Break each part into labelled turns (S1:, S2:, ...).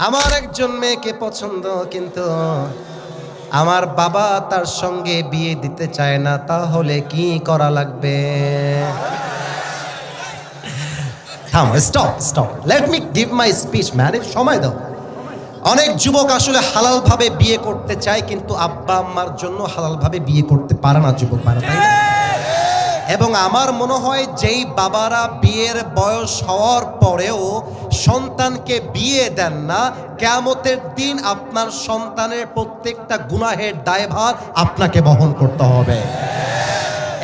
S1: আমার একজন মেয়েকে পছন্দ, কিন্তু আমার বাবা তার সঙ্গে বিয়ে দিতে চায় না। তাহলে কি করা লাগবে? Stop, let me give my speech man, সময় দাও। অনেক যুবক আসলে হালালভাবে বিয়ে করতে চায়, কিন্তু আব্বা আম্মার জন্য হালালভাবে বিয়ে করতে পারে না যুবক ভাইরা, তাই না? এবং আমার মনে হয় যেই বাবারা বিয়ের বয়স হওয়ার পরেও সন্তানকে বিয়ে দেন না, কিয়ামতের দিন আপনার সন্তানের প্রত্যেকটা গুনাহের দায়ভার আপনাকে বহন করতে হবে।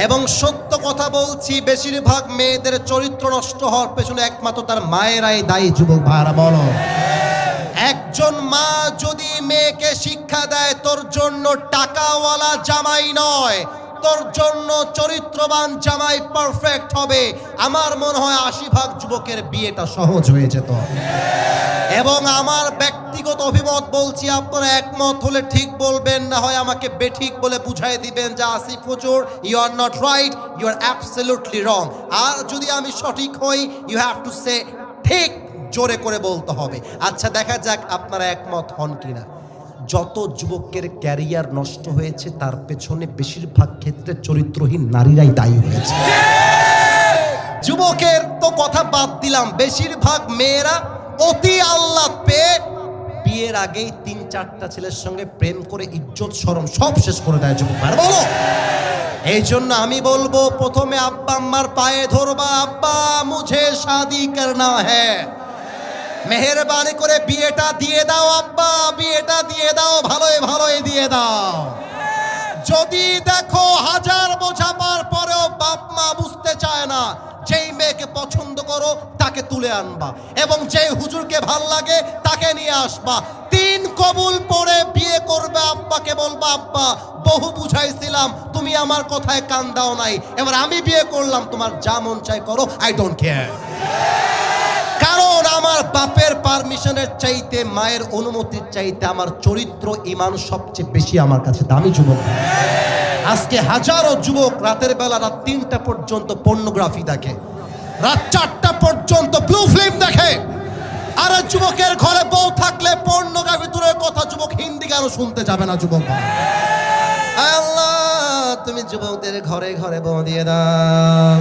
S1: এবং সত্য কথা বলছি, বেশিরভাগ মেয়েদের চরিত্র নষ্ট হওয়ার পেছনে একমাত্র তার মায়েরাই দায়ী। যুবক ভাইরা বলো, একজন মা যদি মেয়েকে শিক্ষা দেয় তোর জন্য টাকাওয়ালা জামাই নয়, তোর জন্য চরিত্রবান জামাই পারফেক্ট হবে, আমার মনে হয় 80% যুবকের বিয়েটা সহজ হয়ে যেত। এবং আমার ব্যক্তিগত অভিমত বলছি, আপনারা একমত হলে ঠিক বলবেন, না হয় আমাকে বেঠিক বলে বুঝাই দিবেন যে আসিফ হুজুর you are not right, you are absolutely wrong. আর যদি আমি সঠিক হই, ইউ হ্যাভ টু সে ঠিক, জোরে করে বলতে হবে। আচ্ছা, দেখা যাক আপনারা একমত হন কিনা। যত যুবকের ক্যারিয়ার নষ্ট হয়েছে তার পেছনে বেশিরভাগ ক্ষেত্রে চরিত্রহীন নারীরাই দায়ী হয়েছে। যুবকের তো কথা বাদ দিলাম, বেশিরভাগ মেয়েরা অতি আল্লাহ পেয়ে বিয়ের আগেই 3-4টা ছেলের সঙ্গে প্রেম করে ইজ্জত শরম সব শেষ করে দেয়। যুবক ভাই বলো, এই জন্য আমি বলবো, প্রথমে আব্বা আম্মার পায়ে ধরবা, আব্বা মুঝে শাদি করনা হ্যায়, মেহেরবানি করে বিয়েটা দিয়ে দাও আব্বা, বিয়েটা দিয়ে দাও, ভালোই ভালোই দিয়ে দাও। যদি দেখো হাজার বোঝাবার পরেও বাপ মা বুঝতে চায় না, যেই মেয়েকে পছন্দ করো তাকে তুলে আনবা, এবং যেই হুজুরকে ভাল লাগে তাকে নিয়ে আসবা। 3 কবুল পড়ে বিয়ে করবে, আব্বাকে বলবা আব্বা বহু বুঝাইছিলাম, তুমি আমার কথায় কান দাও নাই, এবার আমি বিয়ে করলাম, তোমার যা মন চাই করো, আই ডোন্ট কেয়ার। কারণ আমার বাপের পারমিশনের চাইতে, মায়ের অনুমতির চাইতে আমার চরিত্র ঈমান সবচেয়ে বেশি আমার কাছে দামি। যুবক, আজকে হাজারো যুবক রাতের বেলা রাত 3টা পর্যন্ত পর্নোগ্রাফি দেখে, রাত 4টা পর্যন্ত ব্লু ফিল্ম দেখে। আর যুবকের ঘরে বউ থাকলে পর্নোগ্রাফি দূরের কথা, যুবক হিন্দি গানও শুনতে যাবে না। যুবক, আল্লাহ তুমি যুবকদের ঘরে ঘরে বউ দিয়ে দাও।